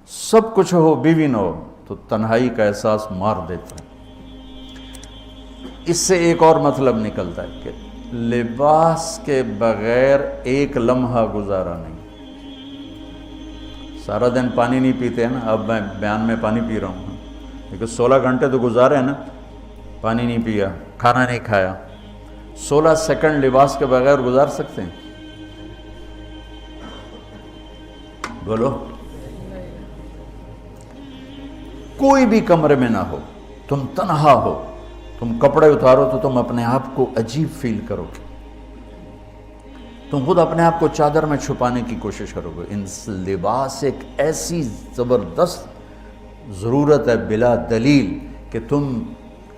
سب کچھ ہو بیوی نہ ہو تو تنہائی کا احساس مار دیتا ہے۔ اس سے ایک اور مطلب نکلتا ہے کہ لباس کے بغیر ایک لمحہ گزارا نہیں۔ سارا دن پانی نہیں پیتے ہیں نا، اب میں بیان میں پانی پی رہا ہوں، لیکن 16 گھنٹے تو گزارے ہیں نا، پانی نہیں پیا، کھانا نہیں کھایا، 16 سیکنڈ لباس کے بغیر گزار سکتے ہیں؟ بولو۔ کوئی بھی کمرے میں نہ ہو، تم تنہا ہو، تم کپڑے اتارو تو تم اپنے آپ کو عجیب فیل کرو گے، تم خود اپنے آپ کو چادر میں چھپانے کی کوشش کرو گے۔ ان لباس ایک ایسی زبردست ضرورت ہے بلا دلیل کہ تم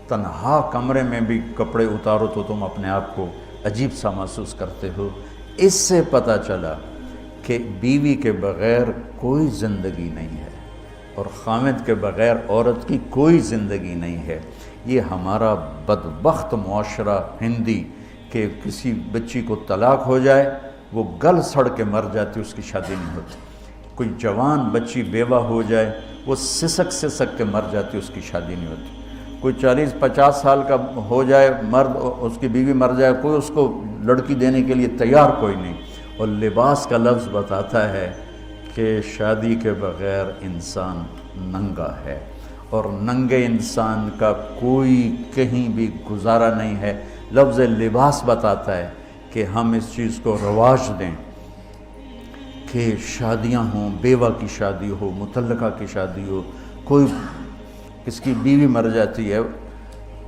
تنہا کمرے میں بھی کپڑے اتارو تو تم اپنے آپ کو عجیب سا محسوس کرتے ہو۔ اس سے پتہ چلا کہ بیوی کے بغیر کوئی زندگی نہیں ہے اور خامد کے بغیر عورت کی کوئی زندگی نہیں ہے۔ یہ ہمارا بدبخت معاشرہ ہندی کہ کسی بچی کو طلاق ہو جائے وہ گل سڑ کے مر جاتی، اس کی شادی نہیں ہوتی۔ کوئی جوان بچی بیوہ ہو جائے وہ سسک سسک کے مر جاتی، اس کی شادی نہیں ہوتی۔ کوئی 40-50 سال کا ہو جائے مرد، اس کی بیوی مر جائے، کوئی اس کو لڑکی دینے کے لیے تیار کوئی نہیں۔ اور لباس کا لفظ بتاتا ہے کہ شادی کے بغیر انسان ننگا ہے، اور ننگے انسان کا کوئی کہیں بھی گزارا نہیں ہے۔ لفظ لباس بتاتا ہے کہ ہم اس چیز کو رواج دیں کہ شادیاں ہوں، بیوہ کی شادی ہو، مطلقہ کی شادی ہو، کوئی کس کی بیوی مر جاتی ہے۔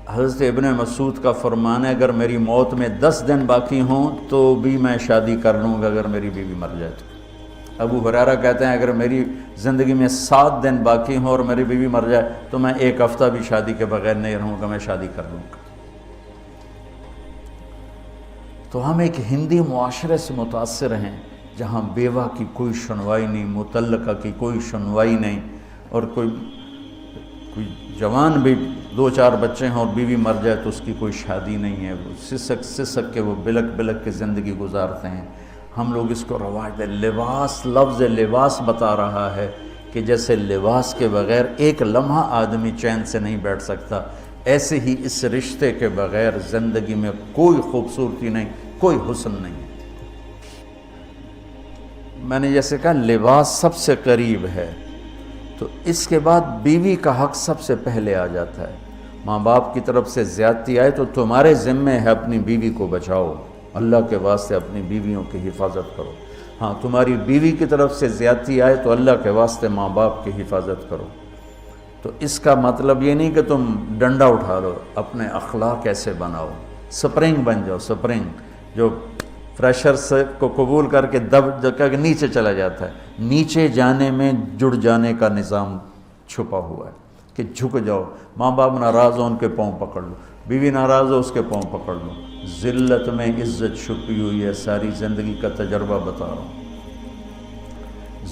حضرت ابن مسعود کا فرمان ہے اگر میری موت میں 10 دن باقی ہوں تو بھی میں شادی کر لوں گا اگر میری بیوی مر جائے تو۔ ابو ہریرہ کہتے ہیں اگر میری زندگی میں 7 دن باقی ہوں اور میری بیوی مر جائے تو میں 1 ہفتہ بھی شادی کے بغیر نہیں رہوں گا، میں شادی کر لوں گا۔ تو ہم ایک ہندی معاشرے سے متاثر ہیں جہاں بیوہ کی کوئی سنوائی نہیں، مطلقہ کی کوئی سنوائی نہیں، اور کوئی جوان بھی 2-4 بچے ہیں اور بیوی مر جائے تو اس کی کوئی شادی نہیں ہے، وہ سسک سسک کے وہ بلک بلک کے زندگی گزارتے ہیں۔ ہم لوگ اس کو رواج دیں۔ لباس، لفظ لباس بتا رہا ہے کہ جیسے لباس کے بغیر ایک لمحہ آدمی چین سے نہیں بیٹھ سکتا، ایسے ہی اس رشتے کے بغیر زندگی میں کوئی خوبصورتی نہیں، کوئی حسن نہیں۔ میں نے جیسے کہا لباس سب سے قریب ہے، تو اس کے بعد بیوی کا حق سب سے پہلے آ جاتا ہے۔ ماں باپ کی طرف سے زیادتی آئے تو تمہارے ذمے ہے اپنی بیوی کو بچاؤ، اللہ کے واسطے اپنی بیویوں کی حفاظت کرو۔ ہاں تمہاری بیوی کی طرف سے زیادتی آئے تو اللہ کے واسطے ماں باپ کی حفاظت کرو۔ تو اس کا مطلب یہ نہیں کہ تم ڈنڈا اٹھا لو، اپنے اخلاق ایسے بناؤ، سپرنگ بن جاؤ، سپرنگ جو فریشر سے کو قبول کر کے دب کر کے نیچے چلا جاتا ہے۔ نیچے جانے میں جڑ جانے کا نظام چھپا ہوا ہے کہ جھک جاؤ، ماں باپ ناراض ہو ان کے پاؤں پکڑ لو، بیوی ناراض ہو اس کے پاؤں پکڑ لو۔ ذلت میں عزت چھپی ہوئی ہے، ساری زندگی کا تجربہ بتا رہا ہوں۔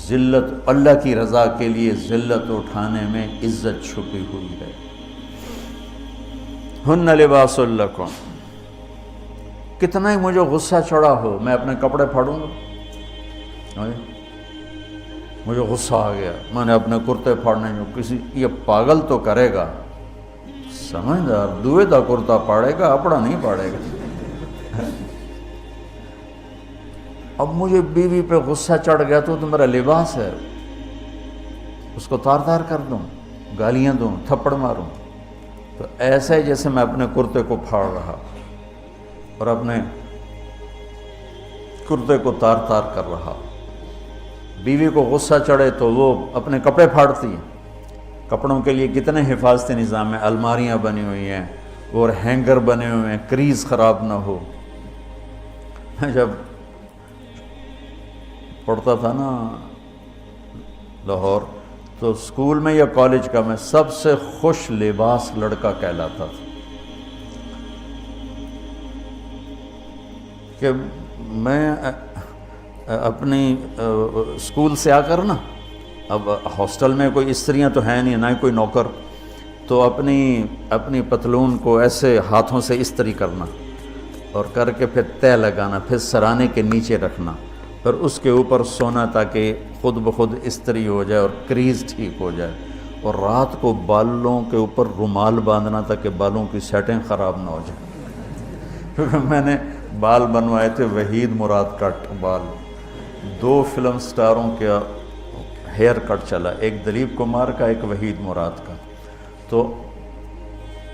ذلت، اللہ کی رضا کے لیے ذلت اٹھانے میں عزت چھپی ہوئی ہے۔ ہن لباس لکم، کتنا ہی مجھے غصہ چڑھا ہو میں اپنے کپڑے پھاڑوں گا، مجھے غصہ آ گیا میں نے اپنے کرتے پھاڑنے میں، کسی یہ پاگل تو کرے گا، سمجھدار دوئے دا کرتا پاڑے گا، اپنا نہیں پاڑے گا۔ اب مجھے بیوی پہ غصہ چڑھ گیا تو میرا لباس ہے، اس کو تار تار کر دوں، گالیاں دوں، تھپڑ ماروں، تو ایسا ہی جیسے میں اپنے کرتے کو پھاڑ رہا اور اپنے کرتے کو تار تار کر رہا۔ بیوی کو غصہ چڑھے تو وہ اپنے کپڑے پھاڑتی ہیں۔ کپڑوں کے لیے کتنے حفاظتی نظام ہیں، الماریاں بنی ہوئی ہیں اور ہینگر بنے ہوئے ہیں، کریز خراب نہ ہو۔ میں جب پڑھتا تھا نا لاہور، تو اسکول میں یا کالج کا میں سب سے خوش لباس لڑکا کہلاتا تھا، کہ میں اپنی اسکول سے آ کر نا، اب ہاسٹل میں کوئی استریاں تو ہیں نہیں، نہ ہی کوئی نوکر، تو اپنی پتلون کو ایسے ہاتھوں سے استری کرنا اور کر کے پھر تہ لگانا، پھر سرانے کے نیچے رکھنا پھر اس کے اوپر سونا تاکہ خود بخود استری ہو جائے اور کریز ٹھیک ہو جائے، اور رات کو بالوں کے اوپر رومال باندھنا تاکہ بالوں کی سیٹنگ خراب نہ ہو جائے۔ کیونکہ میں نے بال بنوائے تھے وحید مراد کٹ بال، 2 فلم سٹاروں کا ہیئر کٹ چلا، ایک دلیپ کمار کا، ایک وحید مراد کا۔ تو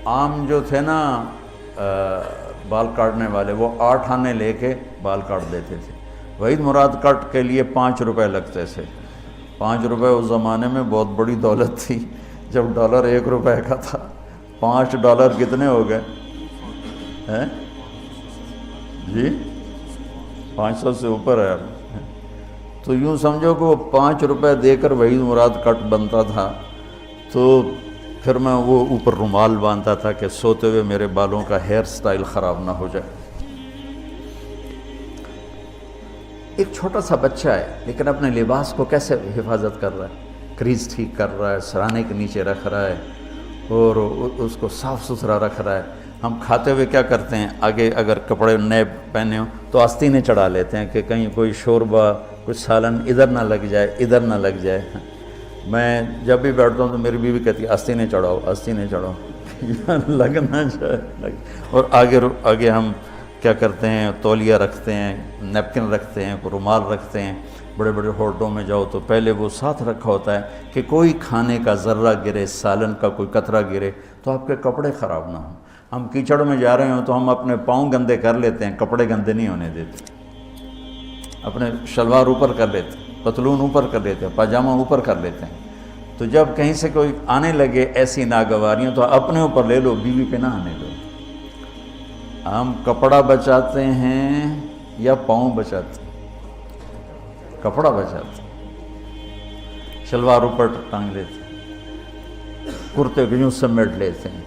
عام جو تھے نا بال کاٹنے والے، وہ 8 آنے لے کے بال کاٹ دیتے تھے۔ وحید مراد کٹ کے لیے 5 روپے لگتے تھے۔ 5 روپے اس زمانے میں بہت بڑی دولت تھی، جب ڈالر 1 روپے کا تھا۔ $5 کتنے ہو گئے ہیں جی؟ 500 سے اوپر ہے۔ تو یوں سمجھو کہ وہ 5 روپے دے کر وحید مراد کٹ بنتا تھا، تو پھر میں وہ اوپر رومال باندھتا تھا کہ سوتے ہوئے میرے بالوں کا ہیئر سٹائل خراب نہ ہو جائے۔ ایک چھوٹا سا بچہ ہے لیکن اپنے لباس کو کیسے حفاظت کر رہا ہے، کریز ٹھیک کر رہا ہے، سرانے کے نیچے رکھ رہا ہے اور اس کو صاف ستھرا رکھ رہا ہے۔ ہم کھاتے ہوئے کیا کرتے ہیں، آگے اگر کپڑے نئے پہنے ہوں تو آستینیں چڑھا لیتے ہیں کہ کہیں کوئی شوربہ کچھ سالن ادھر نہ لگ جائے، ادھر نہ لگ جائے۔ میں جب بھی بیٹھتا ہوں تو میری بیوی کہتی ہے آستینیں چڑھاؤ، آستینیں چڑھاؤ، لگ نہ جائے۔ اور آگے ہم کیا کرتے ہیں، تولیہ رکھتے ہیں، نیپکن رکھتے ہیں، رومال رکھتے ہیں۔ بڑے بڑے ہوٹلوں میں جاؤ تو پہلے وہ ساتھ رکھا ہوتا ہے کہ کوئی کھانے کا ذرہ گرے، سالن کا کوئی قطرہ گرے تو آپ کے کپڑے خراب نہ ہوں۔ ہم کیچڑ میں جا رہے ہوں تو ہم اپنے پاؤں گندے کر لیتے ہیں، کپڑے گندے نہیں ہونے دیتے۔ اپنے شلوار اوپر کر لیتے ہیں، پتلون اوپر کر لیتے ہیں، پاجامہ اوپر کر لیتے ہیں۔ تو جب کہیں سے کوئی آنے لگے ایسی ناگواریاں تو اپنے اوپر لے لو، بیوی پہ نہ آنے دو۔ ہم کپڑا بچاتے ہیں یا پاؤں بچاتے ہیں؟ کپڑا بچاتے ہیں، شلوار اوپر ٹانگ لیتے ہیں، کرتے کو یوں سمیٹ لیتے ہیں۔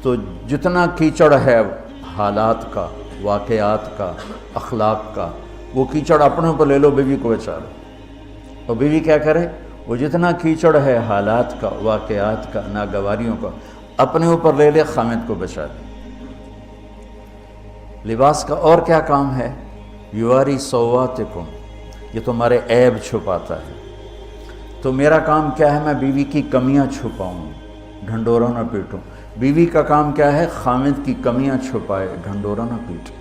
تو جتنا کیچڑ ہے حالات کا، واقعات کا، اخلاق کا، وہ کیچڑ اپنے اوپر لے لو، بیوی کو بچا لو۔ اور بیوی کیا کرے، وہ جتنا کیچڑ ہے حالات کا، واقعات کا، ناگواریوں کا، اپنے اوپر لے لے، خامد کو بچا لے۔ لباس کا اور کیا کام ہے، یواری سواتکم، یہ تمہارے عیب چھپاتا ہے۔ تو میرا کام کیا ہے، میں بیوی کی کمیاں چھپاؤں، ڈھنڈورا نہ پیٹوں۔ بیوی کا کام کیا ہے، خامد کی کمیاں چھپائے، ڈھنڈورا نہ پیٹے۔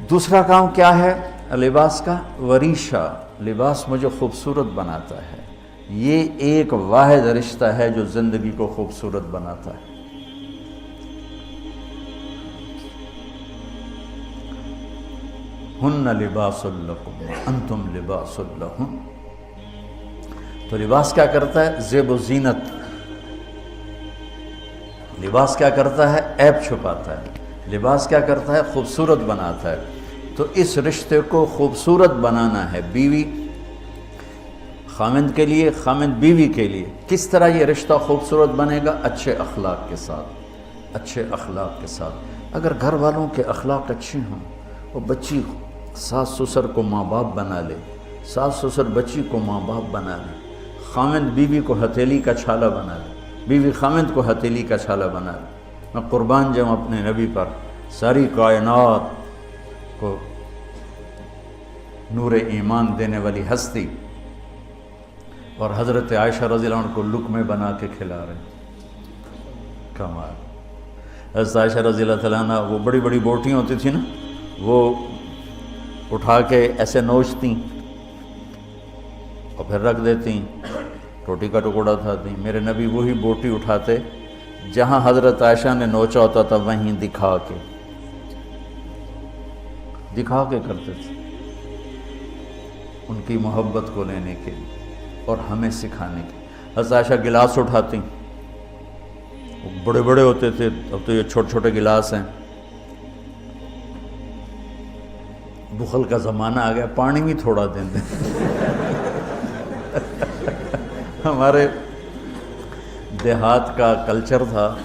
دوسرا کام کیا ہے لباس کا، وریشہ، لباس مجھے خوبصورت بناتا ہے۔ یہ ایک واحد رشتہ ہے جو زندگی کو خوبصورت بناتا ہے۔ ہن لباس لکم انتم لباس لہن۔ تو لباس کیا کرتا ہے، زیب و زینت۔ لباس کیا کرتا ہے، عیب چھپاتا ہے۔ لباس کیا کرتا ہے، خوبصورت بناتا ہے۔ تو اس رشتے کو خوبصورت بنانا ہے، بیوی خامند کے لیے، خامند بیوی کے لیے۔ کس طرح یہ رشتہ خوبصورت بنے گا، اچھے اخلاق کے ساتھ، اچھے اخلاق کے ساتھ۔ اگر گھر والوں کے اخلاق اچھے ہوں، وہ بچی ساس سسر کو ماں باپ بنا لے، ساس سسر بچی کو ماں باپ بنا لے، خامند بیوی کو ہتھیلی کا چھالا بنا لے، بیوی خامند کو ہتھیلی کا چھالا بنا لے۔ میں قربان جاؤں اپنے نبی پر، ساری کائنات کو نور ایمان دینے والی ہستی، اور حضرت عائشہ رضی اللہ عنہ کو لقمے بنا کے کھلا رہے ہیں۔ کمال۔ حضرت عائشہ رضی اللہ تعالیٰ عنہ، وہ بڑی بڑی بوٹیاں ہوتی تھیں نا، وہ اٹھا کے ایسے نوچتیں اور پھر رکھ دیتیں، روٹی کا ٹکڑا اٹھاتی۔ میرے نبی وہی بوٹی اٹھاتے جہاں حضرت عائشہ نے نوچا ہوتا تھا، وہیں دکھا کے کرتے تھے، ان کی محبت کو لینے کے لیے اور ہمیں سکھانے کے۔ حضرت عائشہ گلاس اٹھاتی، وہ بڑے بڑے ہوتے تھے، اب تو یہ چھوٹے چھوٹے گلاس ہیں۔ بخل کا زمانہ آ گیا، پانی بھی تھوڑا دیں دیں۔ ہمارے دیہات کا کلچر تھا،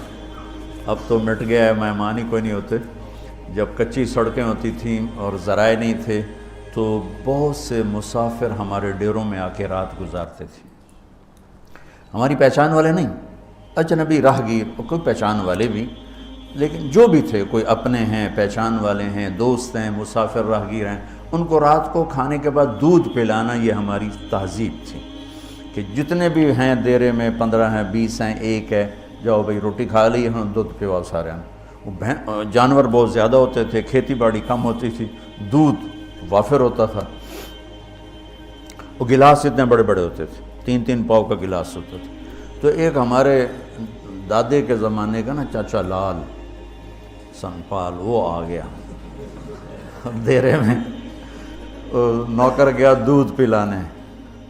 اب تو مٹ گیا ہے، مہمان ہی کوئی نہیں ہوتے۔ جب کچی سڑکیں ہوتی تھیں اور ذرائع نہیں تھے تو بہت سے مسافر ہمارے ڈیروں میں آ کے رات گزارتے تھے، ہماری پہچان والے نہیں، اجنبی راہگیر، اور کوئی پہچان والے بھی، لیکن جو بھی تھے، کوئی اپنے ہیں، پہچان والے ہیں، دوست ہیں، مسافر راہگیر ہیں، ان کو رات کو کھانے کے بعد دودھ پلانا یہ ہماری تہذیب تھی کہ جتنے بھی ہیں دیرے میں 15 ہیں 20 ہیں 1 ہے، جاؤ بھائی روٹی کھا لی ہاں دودھ پواؤ سارے ہیں۔ وہ جانور بہت زیادہ ہوتے تھے، کھیتی باڑی کم ہوتی تھی، دودھ وافر ہوتا تھا، وہ گلاس اتنے بڑے بڑے ہوتے تھے، 3 پاؤ کا گلاس ہوتا تھا۔ تو ایک ہمارے دادے کے زمانے کا نا چاچا لال سنپال وہ آ گیا دیرے میں، نوکر گیا دودھ پلانے،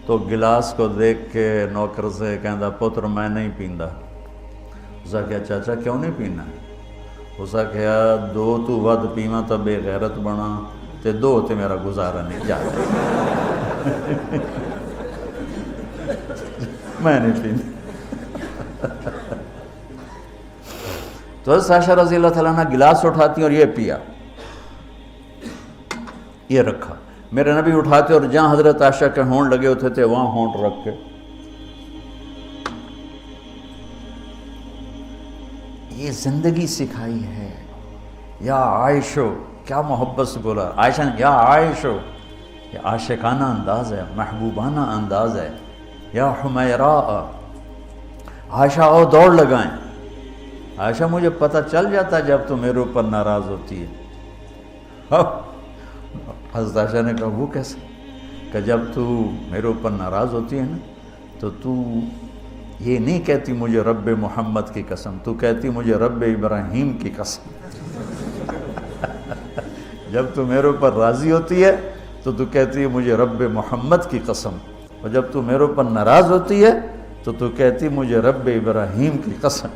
تو گلاس کو دیکھ کے نوکر سے کہندا پتر میں نہیں پیندا۔ اسا کہا چاچا کیوں نہیں پینا؟ اسا کہا 2 تو ود پیواں تو بے غیرت بنا تے 2 تے میرا گزارا نہیں جاتا میں نہیں پیندا۔ تو حضرت عائشہ رضی اللہ تعالیٰ عنہ گلاس اٹھاتی اور یہ پیا، یہ رکھا۔ میرے نبی اٹھاتے اور جہاں حضرت عائشہ کے ہونٹ لگے ہوتے تھے وہاں ہونٹ رکھ کے یہ زندگی سکھائی ہے۔ یا عائشو، کیا محبت سے بولا عائشہ نے، یا عائشو، یہ عاشقانہ انداز ہے، محبوبانہ انداز ہے۔ یا حمیراء، عائشہ آؤ دوڑ لگائیں۔ عائشہ مجھے پتہ چل جاتا جب تو میرے اوپر ناراض ہوتی ہے۔ حضرت عائشہ نے کہا وہ کیسے؟ کہ جب تو میرے اوپر ناراض ہوتی ہے نا تو یہ نہیں کہتی مجھے رب محمد کی قسم، تو کہتی مجھے رب ابراہیم کی قسم۔ جب تو میرے اوپر راضی ہوتی ہے تو کہتی ہے مجھے رب محمد کی قسم، اور جب تو میرے اوپر ناراض ہوتی ہے تو کہتی مجھے رب ابراہیم کی قسم۔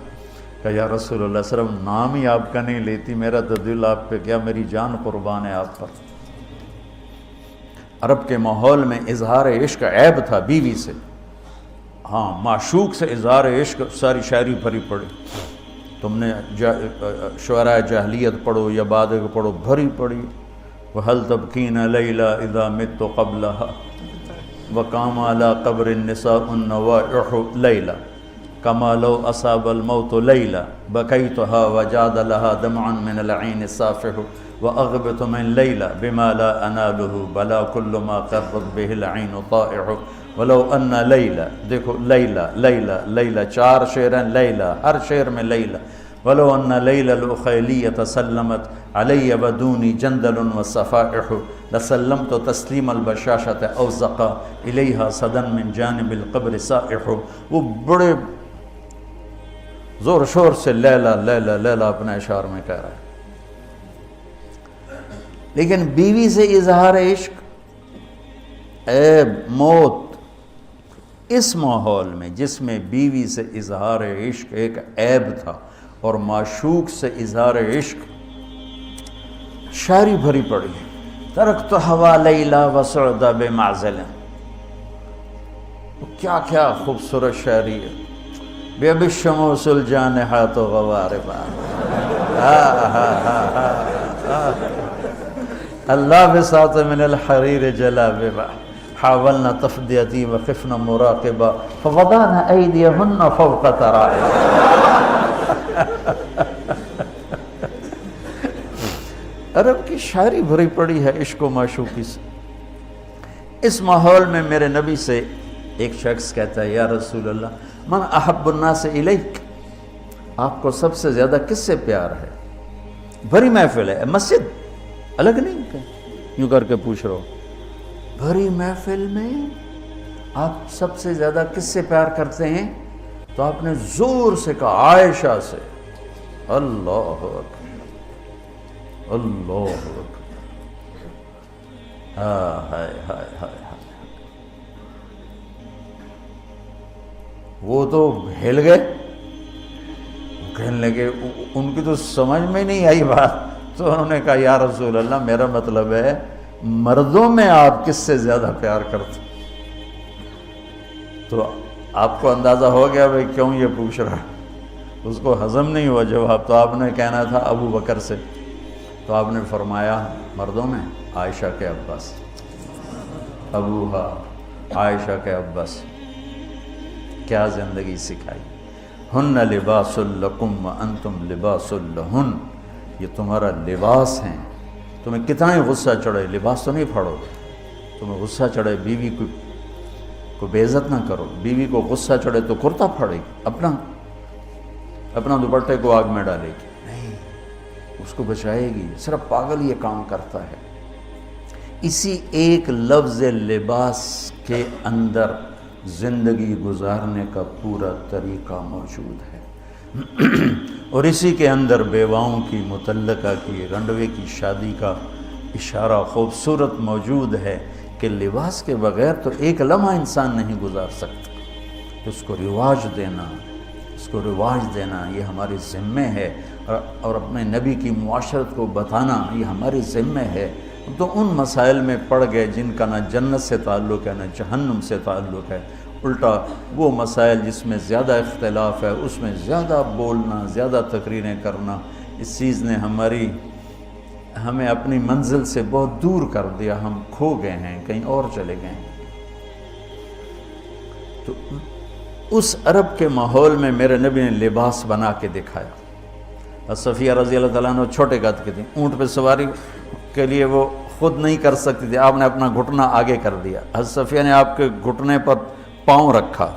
کہ یا رسول اللہ صلی اللہ علیہ وسلم نام ہی آپ کا نہیں لیتی، میرا تو دل آپ پہ کیا، میری جان قربان ہے آپ پر۔ عرب کے ماحول میں اظہار عشق عیب تھا بیوی سے، ہاں معشوق سے اظہار عشق ساری شاعری بھری پڑی، تم نے شعراء جاہلیت پڑھو یا بعد کو پڑھو، بھری پڑی۔ وَهَلْ تَبْكِينَ لَيْلَا إِذَا مِتُّ قَبْلَهَا وَقَامَ عَلَىٰ قَبْرِ النِّسَاءُ النَّوَائِحُ لَيْلًا كَمَا لَوْ أَصَابَ الْمَوْتُ لَيْلًا بَكَيْتُهَا وَجَادَ لَهَا دَمْعًا مِنَ الْعَيْنِ الصَّافِحُ وَأَغْبِطُ مِنْ لَيْلًا بِمَا لَا أَنَالُهُ بَلَا كُلُّ مَا قَرَّتْ بِهِ الْعَيْنُ طَائِعُ وَلَوْ أَنَّ لَيْلًا، دیکھو لیلہ لیلہ لیلہ 4 شعر ہیں، لیلہ ہر شعر میں لیلہ۔ وَلَوْ أَنَّ لَيْلَ الْأُخَيْلِيَّةَ سَلَّمَتْ عَلَيَّ وَدُونِي جَنْدَلٌ وَالصَّفَائِحُ لَسَلَّمْتُ تَسْلِيمَ الْبَشَاشَةِ أَوْ زَقَا إِلَيْهَا صَدًا مِنْ جَانِبِ الْقَبْرِ سَائِحُ۔ وہ بڑے زور شور سے لیلہ لیلہ لیلہ اپنے اشعار میں کہہ رہا ہے، لیکن بیوی سے اظہار عشق عیب، موت، اس ماحول میں جس میں بیوی سے اظہار عشق ایک عیب تھا اور معشوق سے اظہار عشق شاعری بھری پڑی۔ ترکت ہوا لیلا وسعد بمعزل، کیا کیا خوبصورت شاعری ہے۔ بے بالشموس الجانحات غواربا، اللہ بساط من الحریر جلاببا حاولنا تفدیتی وخفنا مراقبا فوضعنا ایدیہن فوق ترائب۔ عرب کی شاعری بھری پڑی ہے عشق و معشوقی سے۔ اس ماحول میں میرے نبی سے ایک شخص کہتا ہے یا رسول اللہ من احب الناس الیک، آپ کو سب سے زیادہ کس سے پیار ہے؟ بھری محفل ہے، مسجد الگ نہیں کہ یوں کر کے پوچھ رہا ہو، بھری محفل میں آپ سب سے زیادہ کس سے پیار کرتے ہیں؟ تو آپ نے زور سے کہا عائشہ سے۔ اللہ اکبر، اللہ اکبر، ہائے ہائے ہائے۔ وہ تو ہل گئے، کہنے لگے، ان کی تو سمجھ میں نہیں آئی بات، تو انہوں نے کہا یا رسول اللہ میرا مطلب ہے مردوں میں آپ کس سے زیادہ پیار کرتے؟ تو آپ کو اندازہ ہو گیا بھائی کیوں یہ پوچھ رہا ہے، اس کو ہضم نہیں ہوا جواب۔ تو آپ نے کہنا تھا ابو بکر سے، تو آپ نے فرمایا مردوں میں عائشہ کے عباس، ابوہا عائشہ کے عباس۔ کیا زندگی سکھائی۔ ہن لباس لکم وانتم لباس لہن، یہ تمہارا لباس ہیں تمہیں کتنا ہی غصہ چڑھے لباس تو نہیں پھاڑو گے. تمہیں غصہ چڑھے بیوی کو بے عزت نہ کرو. بیوی کو غصہ چڑھے تو کرتا پھاڑے گی, اپنا دوپٹے کو آگ میں ڈالے گی, نہیں, اس کو بچائے گی. صرف پاگل یہ کام کرتا ہے. اسی ایک لفظ لباس کے اندر زندگی گزارنے کا پورا طریقہ موجود ہے. اور اسی کے اندر بیواؤں کی, مطلقہ کی, رنڈوے کی شادی کا اشارہ خوبصورت موجود ہے کہ لباس کے بغیر تو ایک لمحہ انسان نہیں گزار سکتا. اس کو رواج دینا یہ ہماری ذمہ ہے, اور اپنے نبی کی معاشرت کو بتانا یہ ہماری ذمہ ہے. تو ان مسائل میں پڑ گئے جن کا نہ جنت سے تعلق ہے نہ جہنم سے تعلق ہے. الٹا وہ مسائل جس میں زیادہ اختلاف ہے اس میں زیادہ بولنا, زیادہ تقریریں کرنا, اس چیز نے ہمیں اپنی منزل سے بہت دور کر دیا. ہم کھو گئے ہیں, کہیں اور چلے گئے ہیں. تو اس عرب کے ماحول میں میرے نبی نے لباس بنا کے دکھایا. صفیہ رضی اللہ تعالیٰ عنہ چھوٹے قد کی تھیں, اونٹ پہ سواری کے لیے وہ خود نہیں کر سکتی تھی, آپ نے اپنا گھٹنا آگے کر دیا. حضرت صفیہ نے آپ کے گھٹنے پر پاؤں رکھا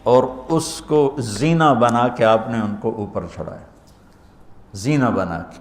اور اس کو زینہ بنا کے آپ نے ان کو اوپر چڑھایا, زینہ بنا کے.